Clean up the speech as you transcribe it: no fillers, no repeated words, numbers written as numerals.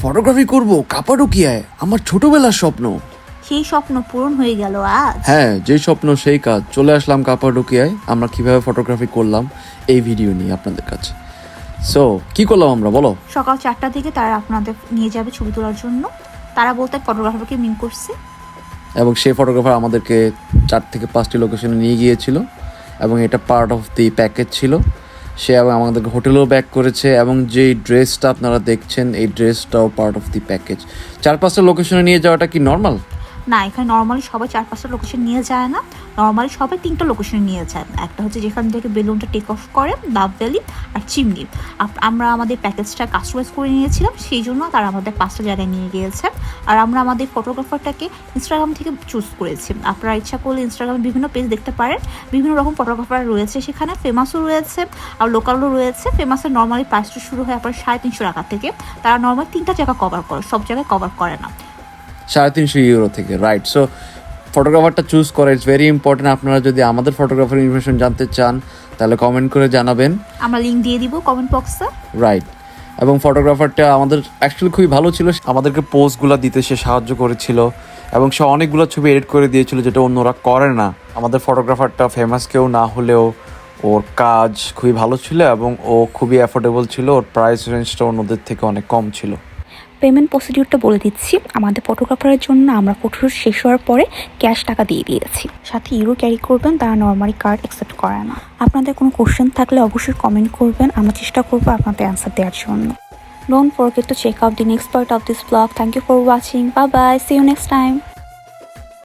Photography করব কাপাডোকিয়ায়, আমার ছোটবেলার স্বপ্ন। সেই স্বপ্ন পূরণ হয়ে গেল আজ। হ্যাঁ, যে স্বপ্ন সেই কাজ। চলে আসলাম কাপাডোকিয়ায়। আমরা কিভাবে ফটোগ্রাফি করলাম এই ভিডিও নিয়ে আপনাদের কাছে। সো কি করলাম আমরা, বলো। সকাল 4টা থেকে তারা আপনাদের নিয়ে যাবে ছবি তোলার জন্য। তারা বলতে ফটোগ্রাফারকে মিন করছে। এবং সেই ফটোগ্রাফার আমাদেরকে 4 থেকে 5টি লোকেশনে নিয়ে গিয়েছিল এবং এটা পার্ট অফ দি প্যাকেজ ছিল। সে এবং আমাদেরকে হোটেলেও ব্যাক করেছে এবং যেই ড্রেসটা আপনারা দেখছেন এই ড্রেসটাও পার্ট অফ দি প্যাকেজ। 4-5টা লোকেশনে নিয়ে যাওয়াটা কি নর্মাল? না, এখানে নর্মালি সবাই 4-5টা লোকেশন নিয়ে যায় না। নর্মালি সবাই 3টা লোকেশনে নিয়ে যায়। একটা হচ্ছে যেখান থেকে বেলুনটা টেক অফ করে, লাভ ভ্যালি আর চিমনি। আমরা আমাদের প্যাকেজটা কাস্টমাইজ করে নিয়েছিলাম, সেই জন্য তারা আমাদের 5টা জায়গায় নিয়ে গিয়েছে। আর আমরা আমাদের ফটোগ্রাফারটাকে ইনস্টাগ্রাম থেকে চুজ করেছি। আপনারা ইচ্ছা করলে ইনস্টাগ্রামে বিভিন্ন পেজ দেখতে পারেন, বিভিন্ন রকম ফটোগ্রাফার রয়েছে সেখানে। ফেমাসও রয়েছে আর লোকালও রয়েছে। ফেমাসের নর্মালি প্রাইসটা শুরু হয় আপনার 350 টাকা থেকে। তারা নর্মালি 3টা জায়গা কভার করে, সব জায়গায় কভার করে না। 350 ইউরো থেকে, রাইট। সো ফটোগ্রাফারটা চুজ করা ইটস ভেরি ইম্পর্টেন্ট। আপনারা যদি আমাদের ফটোগ্রাফার ইনফরমেশন জানতে চান তাহলে কমেন্ট করে জানাবেন, আমরা লিঙ্ক দিয়ে দিব কমেন্ট বক্সে। রাইট। এবং ফটোগ্রাফারটা আমাদের অ্যাকচুয়ালি খুবই ভালো ছিল। আমাদেরকে পোজগুলো দিতে সে সাহায্য করেছিল এবং সে অনেকগুলো ছবি এডিট করে দিয়েছিল যেটা অন্যরা করে না। আমাদের ফটোগ্রাফারটা ফেমাস কেউ না হলেও ওর কাজ খুবই ভালো ছিল এবং ও খুবই অ্যাফোর্ডেবল ছিল। ওর প্রাইস রেঞ্জটা অন্যদের থেকে অনেক কম ছিল। পেমেন্ট প্রসিডিউরটা বলে দিচ্ছি। আমাদের ফটোগ্রাফারের জন্য আমরা ফটোশুট শেষ হওয়ার পরে ক্যাশ টাকা দিয়ে দিয়েছি। সাথে ইউরো ক্যারি করবেন, তারা নর্মালি কার্ড অ্যাকসেপ্ট করে না। আপনাদের কোনো কোশ্চেন থাকলে অবশ্যই কমেন্ট করবেন, আমরা চেষ্টা করবো আপনাদের অ্যান্সার দেওয়ার জন্য। Don't forget to check out the next part of this vlog. Thank you for watching. Bye bye. See you next time.